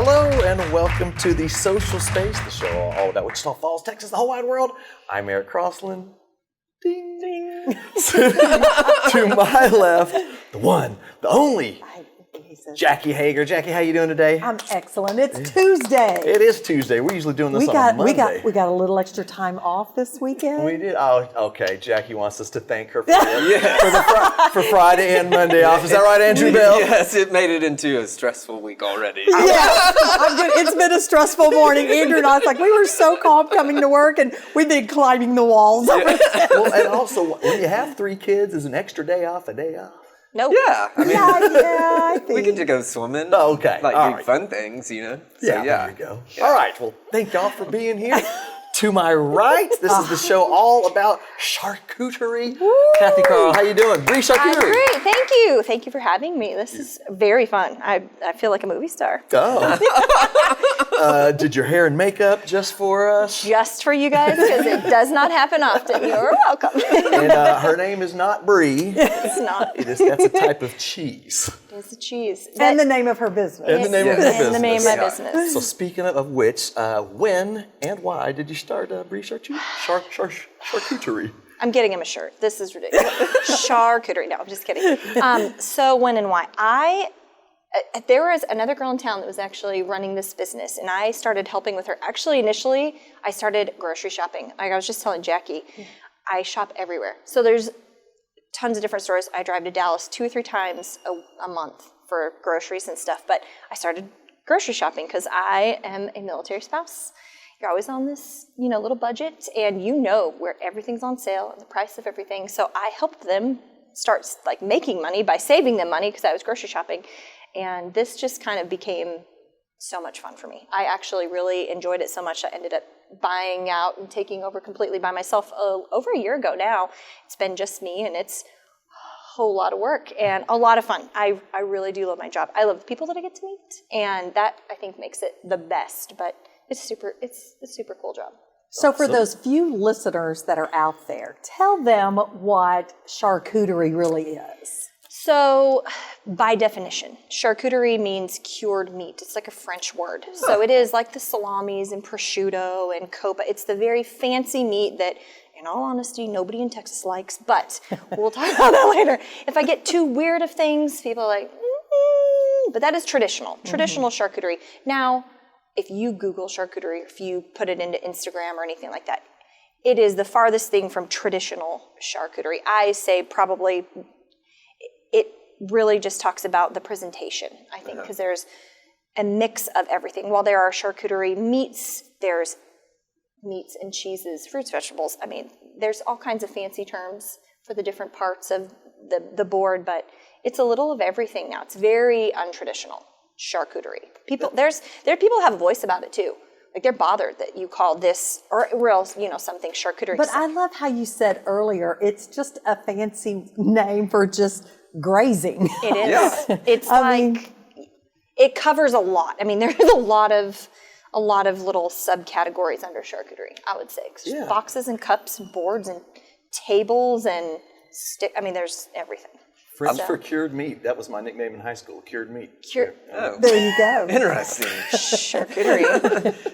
Hello and welcome to the Social Space, the show all about Wichita Falls, Texas, the whole wide world. I'm Eric Crossland. Ding, ding. To my left, the one, the only, Jackie Hoegger. Jackie, how you doing today? I'm excellent. It's Tuesday. It is Tuesday. We're usually doing this on a Monday. We got a little extra time off this weekend. We did? Oh, okay. Jackie wants us to thank her for Friday and Monday off. Is that right, Andrew Bell? Yes, it made it into a stressful week already. Yeah, it's been a stressful morning. Andrew and I, like, we were so calm coming to work, and we've been climbing the walls. Well, and also, when you have 3 kids, is an extra day off a day off? Nope. Yeah, I mean, I think. we get to go swimming. Oh, okay. Like do fun things, you know? So, Yeah, there you go. Yeah. All right, well, thank y'all for being here. To my right, this is the show all about charcuterie. Kathy Carl, how you doing? Brie Charcuterie. I'm great, thank you. Thank you for having me. This is very fun. I feel like a movie star. Oh. Did your hair and makeup just for us? Just for you guys, because it does not happen often. You're welcome. And her name is not Brie. It's not. That's a type of cheese. It's a cheese. And the name of her business. And the name of her business. And the name of my business. So speaking of which, when and why did you start Brie Charcuterie? I'm getting him a shirt. This is ridiculous. Charcuterie. No, I'm just kidding. So when and why? There was another girl in town that was actually running this business, and I started helping with her. Actually, initially, I started grocery shopping. Like I was just telling Jackie, I shop everywhere. So there's tons of different stores. I drive to Dallas 2 or 3 times a month for groceries and stuff, but I started grocery shopping because I am a military spouse. You're always on this, little budget, and you know where everything's on sale and the price of everything. So I helped them start making money by saving them money because I was grocery shopping. And this just kind of became so much fun for me. I actually really enjoyed it so much I ended up buying out and taking over completely by myself over a year ago now. It's been just me, and it's a whole lot of work and a lot of fun. I really do love my job. I love the people that I get to meet, and that I think makes it the best. But it's a super cool job. So for those few listeners that are out there, tell them what charcuterie really is. So, by definition, charcuterie means cured meat. It's like a French word. So it is like the salamis and prosciutto and 𝗀𝗵𝗆. It's the very fancy meat that, in all honesty, nobody in Texas likes, but we'll talk about that later. If I get too weird of things, people are like, but that is traditional charcuterie. Now, if you Google charcuterie, if you put it into Instagram or anything like that, it is the farthest thing from traditional charcuterie. I say probably... It really just talks about the presentation, I think, because there's a mix of everything. While there are charcuterie meats, there's meats and cheeses, fruits, vegetables. I mean, there's all kinds of fancy terms for the different parts of the board, but it's a little of everything now. It's very untraditional charcuterie. There are people who have a voice about it too. Like they're bothered that you call this or else, something charcuterie. But I love how you said earlier, it's just a fancy name for just grazing. It is. Yeah. It's it covers a lot. I mean, there's a lot of little subcategories under charcuterie, I would say. There's boxes and cups and boards and tables and there's everything. French for cured meat. That was my nickname in high school, cured meat. There you go. Interesting. Charcuterie.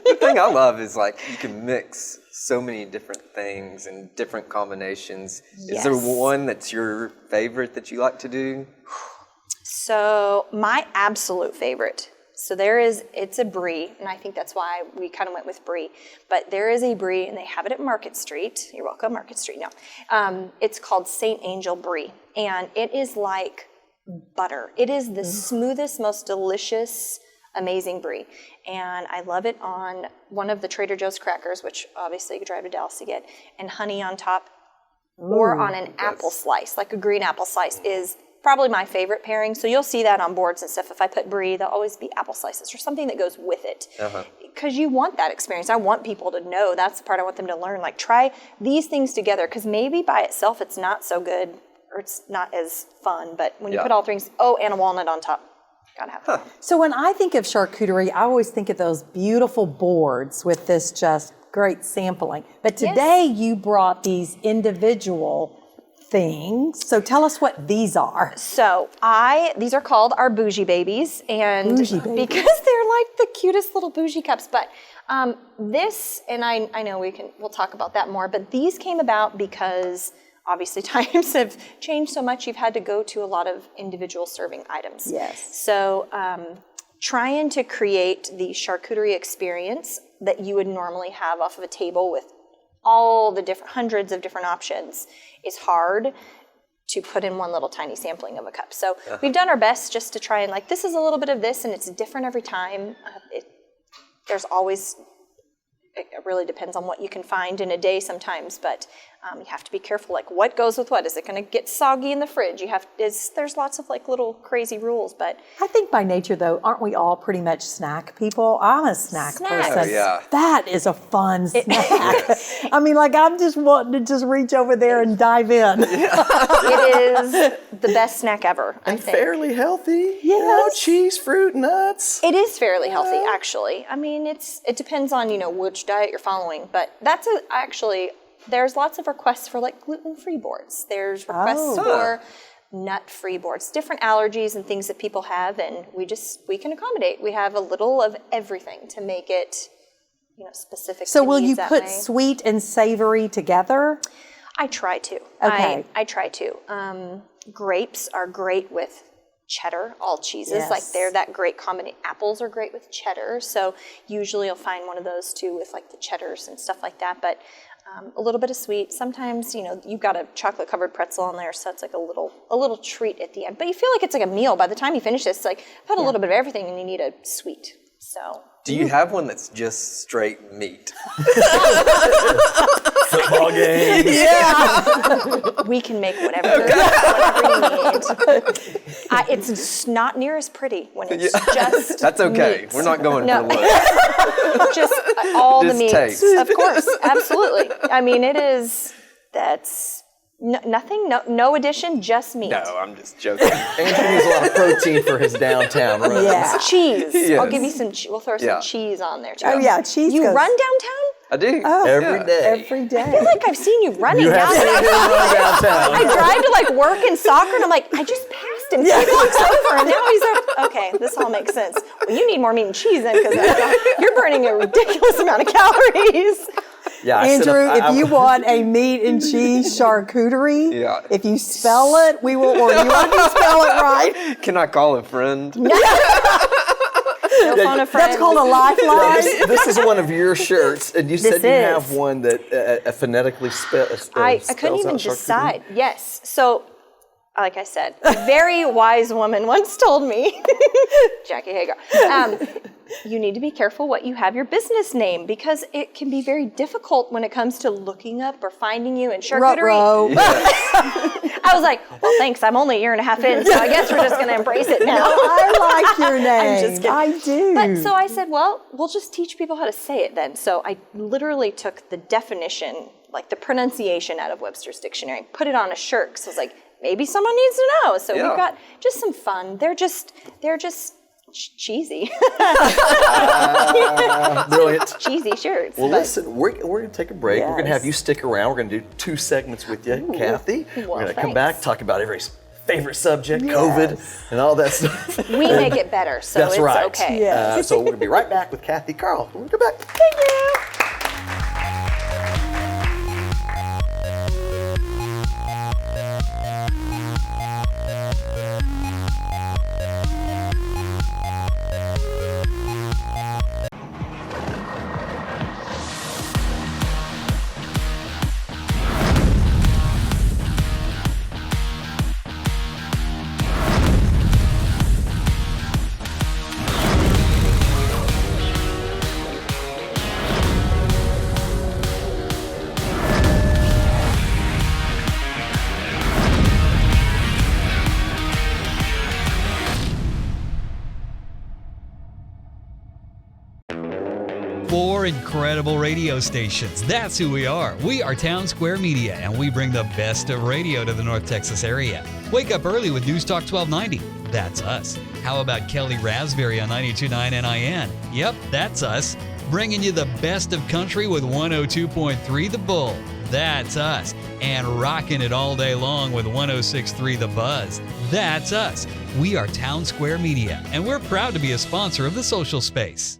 The thing I love is you can mix so many different things and different combinations. Yes. Is there one that's your favorite that you like to do? So my absolute favorite. So it's a Brie, and I think that's why we kind of went with Brie. But there is a Brie, and they have it at Market Street. You're welcome, Market Street. No, it's called St. Angel Brie, and it is like butter. It is the smoothest, most delicious, amazing Brie, and I love it on one of the Trader Joe's crackers, which obviously you could drive to Dallas to get, and honey on top, or on an apple slice, like a green apple slice is probably my favorite pairing. So you'll see that on boards and stuff. If I put Brie, there'll always be apple slices or something that goes with it. Because you want that experience. I want people to know. That's the part I want them to learn. Try these things together, because maybe by itself it's not so good or it's not as fun. But when you put all things, and a walnut on top. Gotta have it. So when I think of charcuterie, I always think of those beautiful boards with this just great sampling. But today you brought these individual things. So tell us what these are. So these are called our bougie babies, and Bougie babies. because they're like the cutest little bougie cups. But this, and I know we'll talk about that more, but these came about because obviously times have changed so much. You've had to go to a lot of individual serving items. Yes. So trying to create the charcuterie experience that you would normally have off of a table with all the different hundreds of different options is hard to put in one little tiny sampling of a cup. So we've done our best just to try and this is a little bit of this, and it's different every time. There's always, it really depends on what you can find in a day sometimes, but you have to be careful, what goes with what. Is it going to get soggy in the fridge? There's lots of little crazy rules, but. I think by nature, though, aren't we all pretty much snack people? I'm a snack person. Oh, yeah. That is a fun snack. I mean, I'm just wanting to just reach over there and dive in. It is the best snack ever, I And think. fairly healthy. Yes. Cheese, fruit, nuts. It is fairly healthy, actually. I mean, it depends on, which diet you're following, but that's actually, there's lots of requests for gluten-free boards. There's requests for nut-free boards, different allergies and things that people have, and we can accommodate. We have a little of everything to make it, specific So to will you needs that put way. sweet and savory together? I try to. Okay. I try to. Grapes are great with cheddar, all cheeses. Yes. They're that great combination. Apples are great with cheddar. So usually you'll find one of those too with the cheddars and stuff like that. But a little bit of sweet. Sometimes, you've got a chocolate covered pretzel on there, so it's a little treat at the end. But you feel like it's a meal. By the time you finish this, I've had a little bit of everything and you need a sweet. So. Do you have one that's just straight meat? Football game. We can make whatever you need. It's just not near as pretty when it's just That's okay. meat. We're not going No. for looks. Just all Just the meats. taste. Of course, absolutely. I mean, that's nothing, no addition, just meat. No, I'm just joking. Andrew needs a lot of protein for his downtown runs. Yeah. Cheese. Yes. I'll give you some. We'll throw some Yeah. cheese on there too. Oh, yeah, cheese You goes run downtown? I do. Every Yeah. day. every day. I feel like I've seen you running You have downtown. seen him run downtown. I drive to work in soccer, and I'm like, I just passed him 2 blocks over, and now he's up. Okay, this all makes sense. Well, you need more meat and cheese then, because you're burning a ridiculous amount of calories. Yeah, I sit Andrew, up- if you want a meat and cheese charcuterie, Yeah. if you spell it, we will order you. If you spell it right, Can I call a friend? No phone a friend. that's called a lifeline. This is one of your shirts, and you said you is. have one that phonetically spells I couldn't even out charcuterie. decide. Yes. So, like I said, a very wise woman once told me, 𝗀𝘂𝗿𝗲, you need to be careful what you have your business name, because it can be very difficult when it comes to looking up or finding you in charcuterie. Ruh-roh. I was like, well, thanks. I'm only a year and a half in, so I guess we're just going to embrace it now. I like your name. I'm just kidding. I do. But so I said, well, we'll just teach people how to say it then. So I literally took the definition, the pronunciation out of Webster's dictionary, put it on a shirt. Because I was like, maybe someone needs to know. So Yeah. we've got just some fun. They're just cheesy. Brilliant. Cheesy shirts. Well, but listen, we're going to take a break. We're going to have Yes. you stick around. We're going to do 2 segments with you, Kathy. Well, we're going to come thanks. back, talk about everybody's favorite subject, COVID, and all that stuff. we make it better, so That's it's right. okay. Yeah. So we're going to be right back with Kathy Carl. We'll come back. Thank you. Four incredible radio stations. That's who we are. We are Townsquare Media, and we bring the best of radio to the North Texas area. Wake up early with NewsTalk 1290. That's us. How about Kelly Raspberry on 92.9 NIN? Yep, that's us. Bringing you the best of country with 102.3 The Bull. That's us. And rocking it all day long with 106.3 The Buzz. That's us. We are Townsquare Media, and we're proud to be a sponsor of the social space.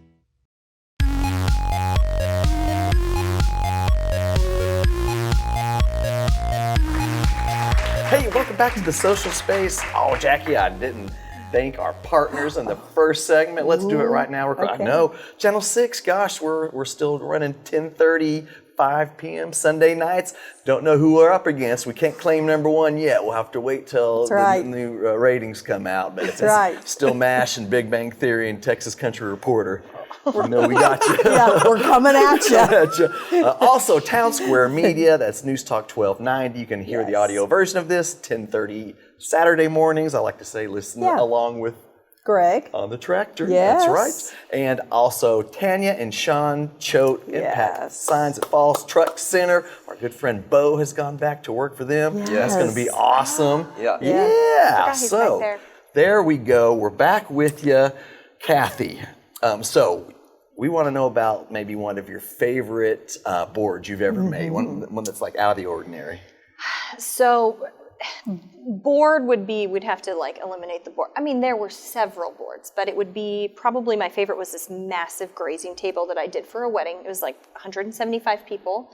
Hey, welcome back to the social space. Oh, Jackie, I didn't thank our partners in the first segment. Let's do it right now. I know, Channel 6, gosh, we're still running 10:30, 5 p.m. Sunday nights. Don't know who we're up against. We can't claim number one yet. We'll have to wait till the new ratings come out. But it's still MASH and Big Bang Theory and Texas Country Reporter. We know we got you. Yeah, we're coming at you. Also, Townsquare Media, that's NewsTalk 1290. You can hear the audio version of this, 10:30 Saturday mornings. I like to say listen along with Greg on the tractor. Yes. That's right. And also Tanya and Sean Choate Impact Signs at Falls Truck Center. Our good friend Bo has gone back to work for them. Yes. That's going to be awesome. Yeah. So there we go. We're back with you, Kathy. So we want to know about maybe one of your favorite boards you've ever made, one that's like out of the ordinary. So board would be, we'd have to like eliminate the board. I mean, there were several boards, but it would be, probably my favorite was this massive grazing table that I did for a wedding. It was like 175 people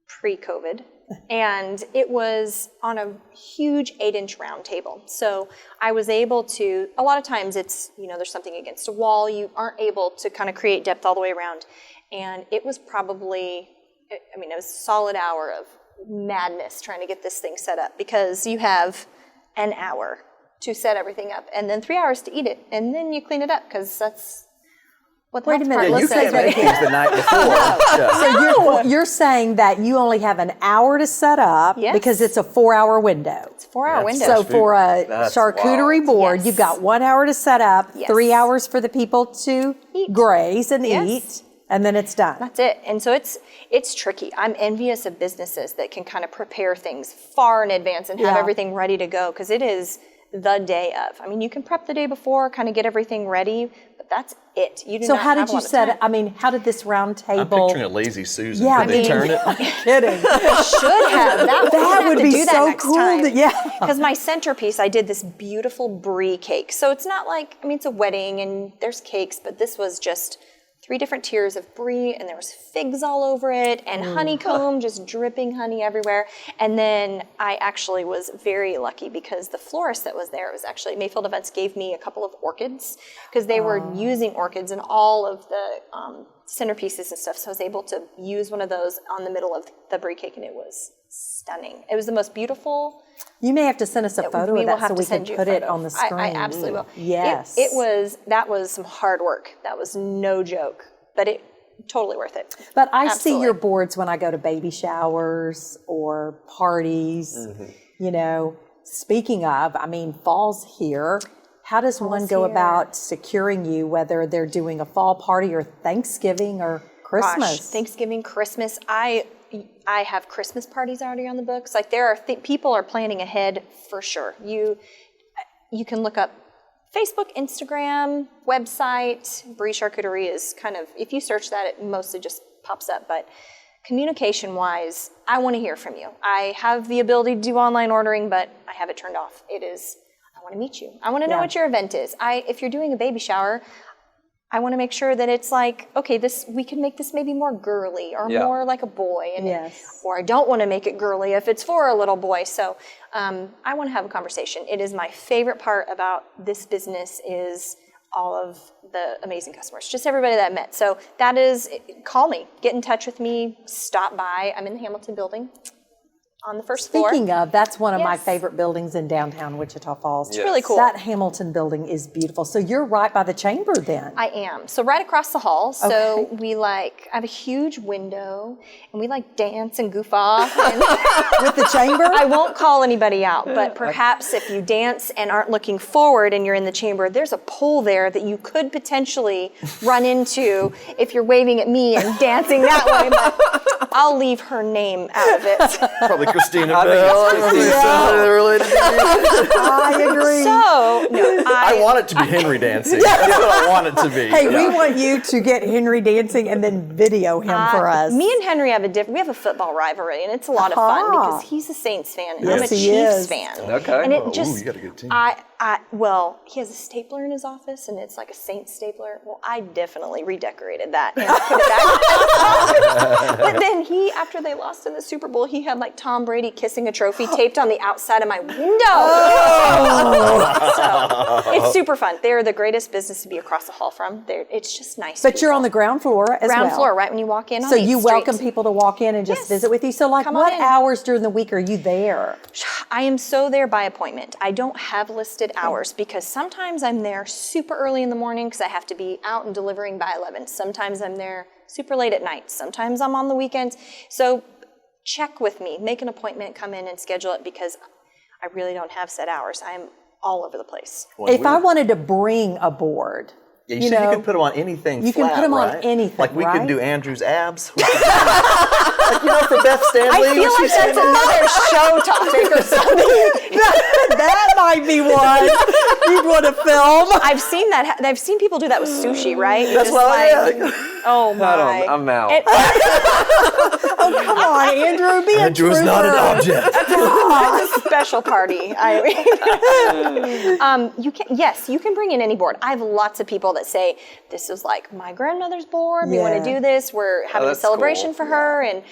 pre-COVID. And it was on a huge 8-inch round table. So I was able to, a lot of times it's, there's something against a wall. You aren't able to kind of create depth all the way around. And it was probably, it was a solid hour of madness trying to get this thing set up, because you have an hour to set everything up and then 3 hours to eat it. And then you clean it up, because that's what the Wait a minute. You can't make things the night before. So you're saying that you only have an hour to set up because it's a 4-hour window. It's a 4-hour window. So for a charcuterie board, you've got 1 hour to set up, 3 hours for the people to graze and eat, and then it's done. That's it. And so it's tricky. I'm envious of businesses that can kind of prepare things far in advance and have everything ready to go, because it is the day of. I mean, you can prep the day before, kind of get everything ready, but that's it. You do so not how have did a you lot of set time. it? I mean, how did this round table? I'm picturing a lazy Susan. Yeah, Can they turn it? Kidding. Should have. That would be so cool. Because my centerpiece, I did this beautiful brie cake. So it's not like, it's a wedding and there's cakes, but this was just 3 different tiers of brie, and there was figs all over it, and honeycomb, just dripping honey everywhere. And then I actually was very lucky, because the florist that was there, it was actually Mayfield Events, gave me a couple of orchids, because they were using orchids in all of the centerpieces and stuff. So I was able to use one of those on the middle of the brie cake, and it was stunning. It was the most beautiful. You may have to send us a photo of that so we can put it on the screen. I absolutely will. Yes. That was some hard work. That was no joke, but it totally worth it. But I see your boards when I go to baby showers or parties. Speaking of, fall's here. How does one go about securing you, whether they're doing a fall party or Thanksgiving or Christmas? Gosh, Thanksgiving, Christmas. I have Christmas parties already on the books. Like, there are people are planning ahead for sure. You can look up Facebook, Instagram, website. Brie Charcuterie is kind of, if you search that, it mostly just pops up. But communication-wise, I want to hear from you. I have the ability to do online ordering, but I have it turned off. I want to meet you. I want to know what your event is. If you're doing a baby shower, I want to make sure that it's like, okay, we can make this maybe more girly or more like a boy. Or I don't want to make it girly if it's for a little boy. So I want to have a conversation. It is my favorite part about this business is all of the amazing customers, just everybody that I met. So that is, call me, get in touch with me, stop by. I'm in the Hamilton building on the first floor. Speaking of, that's one of my favorite buildings in downtown Wichita Falls. It's really cool. That Hamilton building is beautiful. So you're right by the chamber then. I am. So right across the hall. So I have a huge window, and we dance and goof off. And with the chamber? I won't call anybody out, but perhaps if you dance and aren't looking forward and you're in the chamber, there's a pole there that you could potentially run into if you're waving at me and dancing that way, but I'll leave her name out of it. Probably Christina I think Bell. it's Christina Somebody related to you. I agree. So, no, I want it to be Henry dancing. That's what I want it to be. Hey, we want you to get Henry dancing and then video him for us. Me and Henry have we have a football rivalry, and it's a lot of fun because he's a Saints fan and I'm a Yes, he Chiefs is. fan. Okay. And it Ooh, just, you got a good team. well, he has a stapler in his office, and it's like a Saints stapler. Well, I definitely redecorated that and put it back. But then after they lost in the Super Bowl, he had like Tom Brady kissing a trophy taped on the outside of my window. So it's super fun. They're the greatest business to be across the hall from. It's just nice. But you're on the ground floor as well. ground floor, right when you walk in. So on you 8th welcome Street. people to walk in and just Yes. visit with you. So like Come on what in. hours during the week are you there? I am so there by appointment. I don't have listed hours because sometimes I'm there super early in the morning because I have to be out and delivering by 11. Sometimes I'm there super late at night. Sometimes I'm on the weekends. So check with me, make an appointment, come in and schedule it because I really don't have set hours. I'm all over the place. If I wanted to bring a board, Yeah, you said you can put them on anything You can flat, put them on right? anything, Like we right? could do Andrew's abs. Like, you know, for Beth Stanley. I feel like that's another show topic or something. that might be one you'd want to film. I've seen that. I've seen people do that with sushi, right? That's Just why oh my. I'm out. Oh, come on, Andrew, be Andrew a is not an trooper. object. It's a special party. You can bring in any board. I have lots of people that say, this is like my grandmother's board. We want Yeah. to do this. We're having a that's celebration cool. for her. And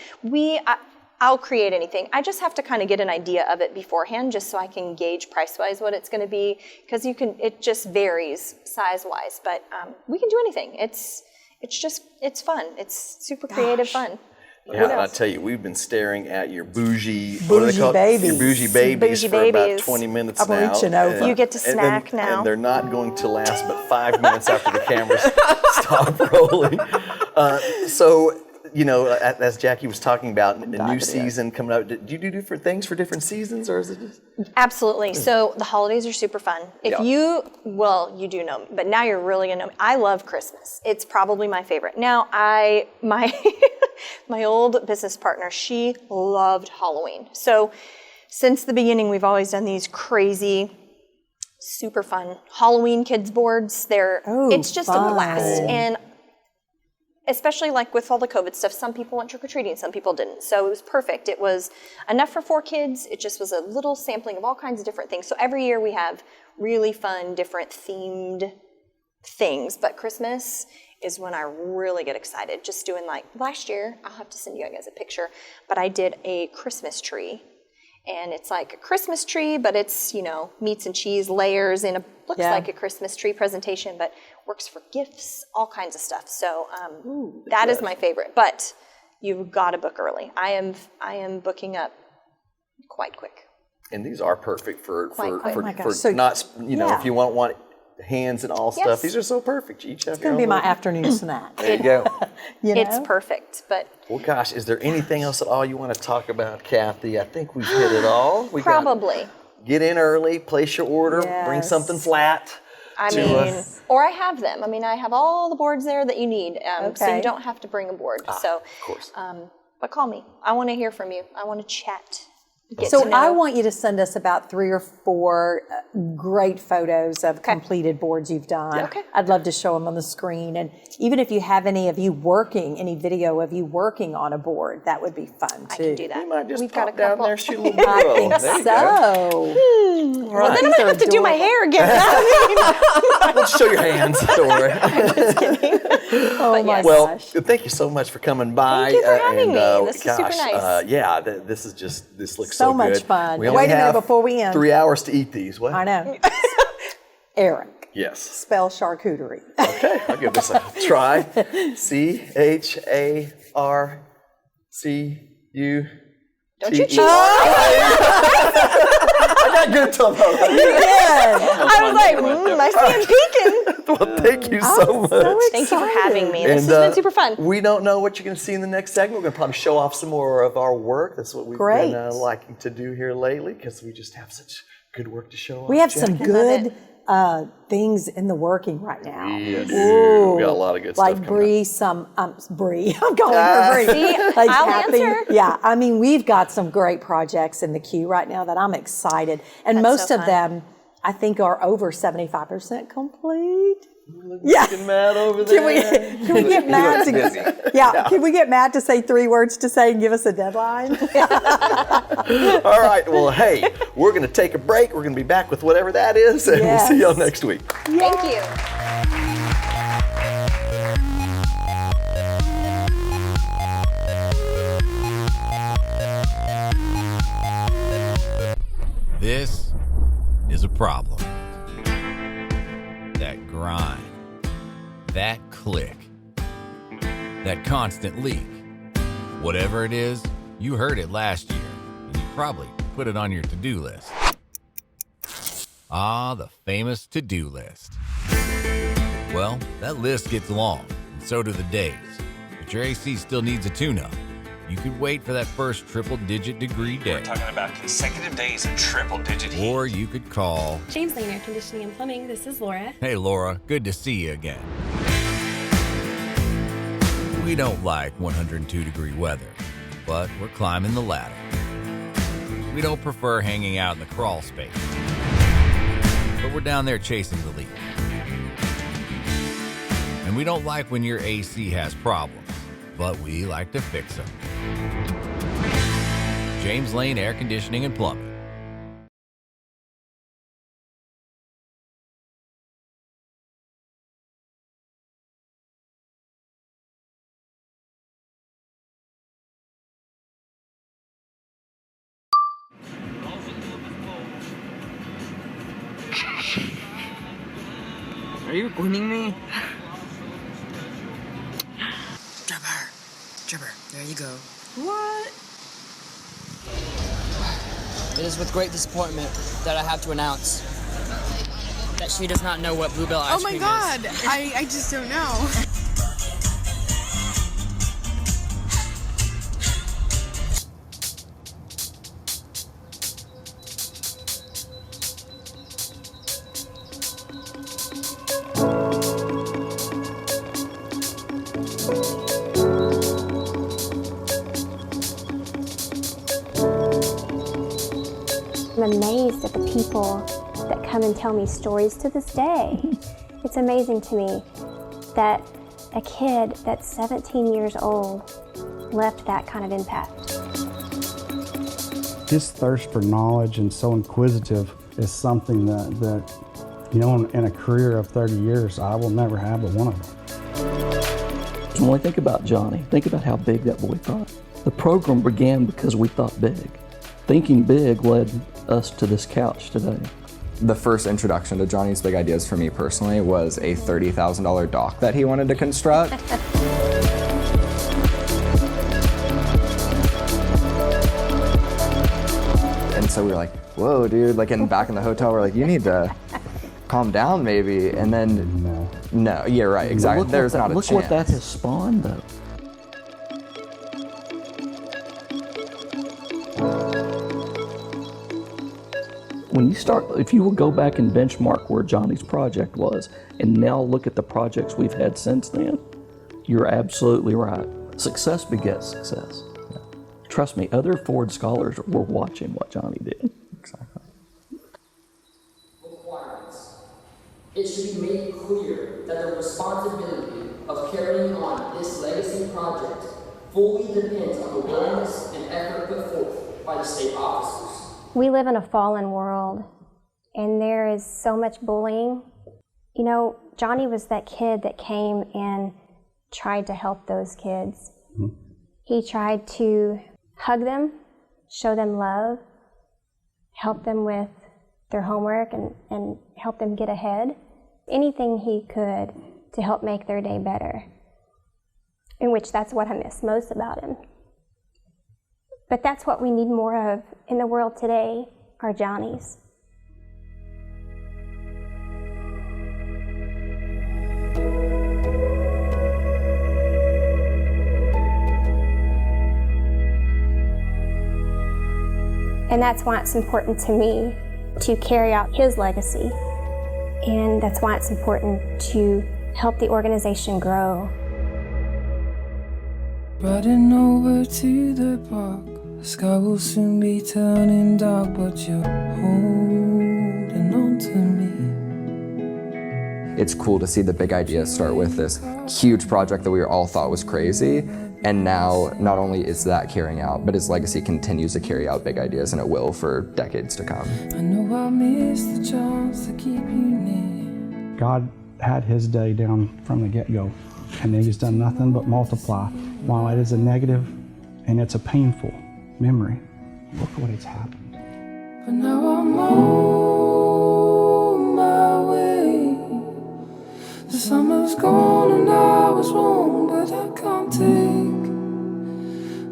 I'll create anything. I just have to kind of get an idea of it beforehand just so I can gauge price-wise what it's going to be. Because it just varies size-wise. But we can do anything. It's fun. It's super creative fun. Yeah, and I tell you, we've been staring at your bougie Bougie babies. Your bougie babies Bougie for about babies. 20 minutes I'm now. reaching over. You get to And snack now. And they're not going to last but 5 minutes after the cameras stop rolling. So, you know, as Jackie was talking about, the new season coming up, do you do different things for different seasons, or is it just... Absolutely. So the holidays are super fun. If you do know me, but now you're really gonna know me. I love Christmas. It's probably my favorite. Now, my old business partner, she loved Halloween. So since the beginning, we've always done these crazy, super fun Halloween kids boards. It's just a blast. And especially like with all the COVID stuff, some people went trick-or-treating, some people didn't. So it was perfect. It was enough for 4 kids. It just was a little sampling of all kinds of different things. So every year we have really fun, different themed things. But Christmas is when I really get excited. Just doing like last year, I'll have to send you guys a picture, but I did a Christmas tree. And it's like a Christmas tree, but it's, meats and cheese layers in looks like a Christmas tree presentation, but works for gifts, all kinds of stuff. So that is my favorite. But you've got to book early. I am booking up quite quick. And these are perfect for So, not, if you want hands and all stuff. These are so perfect. You each have It's going to be my afternoon snack. There you go. It's perfect. But well, gosh, is there anything else at all you want to talk about, Kathy? I think we've hit it all. probably. Get in early, place your order, bring Yes. something flat. Or I have them. I have all the boards there that you need. So Okay. you don't have to bring a board. So, of course. but call me. I want to hear from you. I want to chat. So I want you to send us about 3 or 4 great photos of completed boards you've done. Okay. I'd love to show them on the screen. And even if you have any video of you working on a board, that would be fun too. I can do that. You might just We've pop got a down couple. there and shoot a little I B-roll. think There you go. so. Well, then I'm going to have to do my hair again. We'll show your hands. Don't worry. Oh my Well, gosh. thank you so much for coming by. Thank you for having me. This is super gosh, nice. This looks So so much good. fun. We only Wait a minute have before we end. 3 hours to eat these. What? I know. Eric, Yes. spell charcuterie. Okay, I'll give this a try. 𝗀𝗄𝗏. Don't you cheat. I got good tongue. I was like, I see him peeking. Well, thank you so much. Thank you for having me. This And, has been super fun. We don't know what you're going to see in the next segment. We're going to probably show off some more of our work. That's what we've Great. been liking to do here lately because we just have such good work to show off. We have some Jackie. good things in the working right now. Yes. Ooh, We got a lot of good like stuff coming Brie, I'm calling her Brie. See, Like I'll Kathy. answer. Yeah, I mean, we've got some great projects in the queue right now that I'm excited. And That's most so of fun. them, I think, are over 75% complete. Getting mad over there. Can we get Matt to busy. Can we get Matt to say 3 words to say and give us a deadline? All right. Well, hey, we're going to take a break. We're going to be back with whatever that is, and we'll see y'all next week. Thank you. This is a problem. That grind, that click, that constant leak. Whatever it is, you heard it last year, and you probably put it on your to-do list. Ah, the famous to-do list. Well, that list gets long, and so do the days. But your AC still needs a tune-up. You could wait for that first triple-digit degree day. We're talking about consecutive days of triple-digit heat. Or you could call... James Lane Air Conditioning and Plumbing, this is Laura. Hey, Laura, good to see you again. We don't like 102-degree weather, but we're climbing the ladder. We don't prefer hanging out in the crawl space, but we're down there chasing the lead. And we don't like when your AC has problems, but we like to fix them. James Lane Air Conditioning and Plumbing. Are you recording me? Trevor, there you go. What? It is with great disappointment that I have to announce that she does not know what Bluebell ice Oh my cream god, is. I just don't know. I'm amazed at the people that come and tell me stories to this day. It's amazing to me that a kid that's 17 years old left that kind of impact. His thirst for knowledge and so inquisitive is something that you know, in a career of 30 years, I will never have but one of them. When we think about Johnny, think about how big that boy thought. The program began because we thought big. Thinking big led us to this couch today. The first introduction to Johnny's big ideas for me personally was a $30,000 dock that he wanted to construct. And so we were like, whoa, dude, like back in the hotel, we're like, you need to calm down maybe. And then, no, yeah, right, exactly. There's not a chance. Look what that has spawned though. When you start, if you will go back and benchmark where Johnny's project was, and now look at the projects we've had since then, you're absolutely right. Success begets success. Yeah. Trust me, other Ford scholars were watching what Johnny did. Exactly. Requirements. It should be made clear that the responsibility of carrying on this legacy project fully depends on the willingness and effort put forth by the state officers. We live in a fallen world, and there is so much bullying. You know, Johnny was that kid that came and tried to help those kids. Mm-hmm. He tried to hug them, show them love, help them with their homework, and help them get ahead. Anything he could to help make their day better, in which that's what I miss most about him. But that's what we need more of in the world today, are Johnnies. And that's why it's important to me to carry out his legacy And that's why it's important to help the organization grow. Riding over to the park, the sky will soon be turning dark, but you're holding on to me. It's cool to see the big idea start with this huge project that we all thought was crazy, and now not only is that carrying out, but his legacy continues to carry out big ideas, and it will for decades to come. I know I missed the chance to keep you near. God had his day down from the get-go, and he's done nothing but multiply. While it is a negative and it's a painful memory, look what has happened. But now I'm on my way. The summer's gone and I was wrong, but I can't take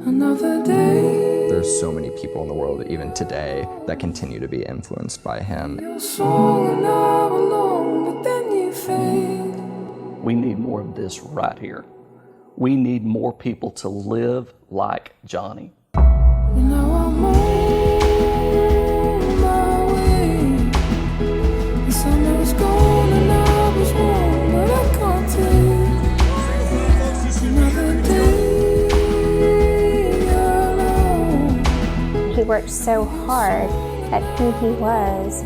another day. There's so many people in the world, even today, that continue to be influenced by him. Your song and I belong, but then you fade. We need more of this right here. We need more people to live like Johnny. And now I'm on my way. The summer's gone and I was wrong, but I can't take another day alone. He worked so hard at who he was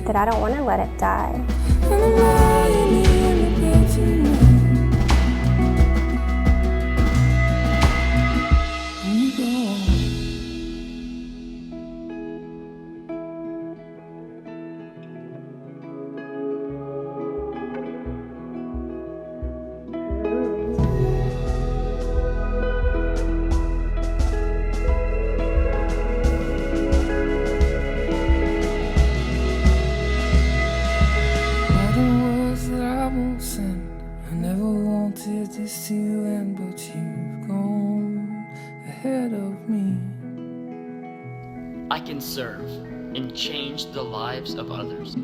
that I don't want to let it die. And I'm lying in the bed tonight. This to end, but you've gone ahead of me. I can serve and change the lives of others.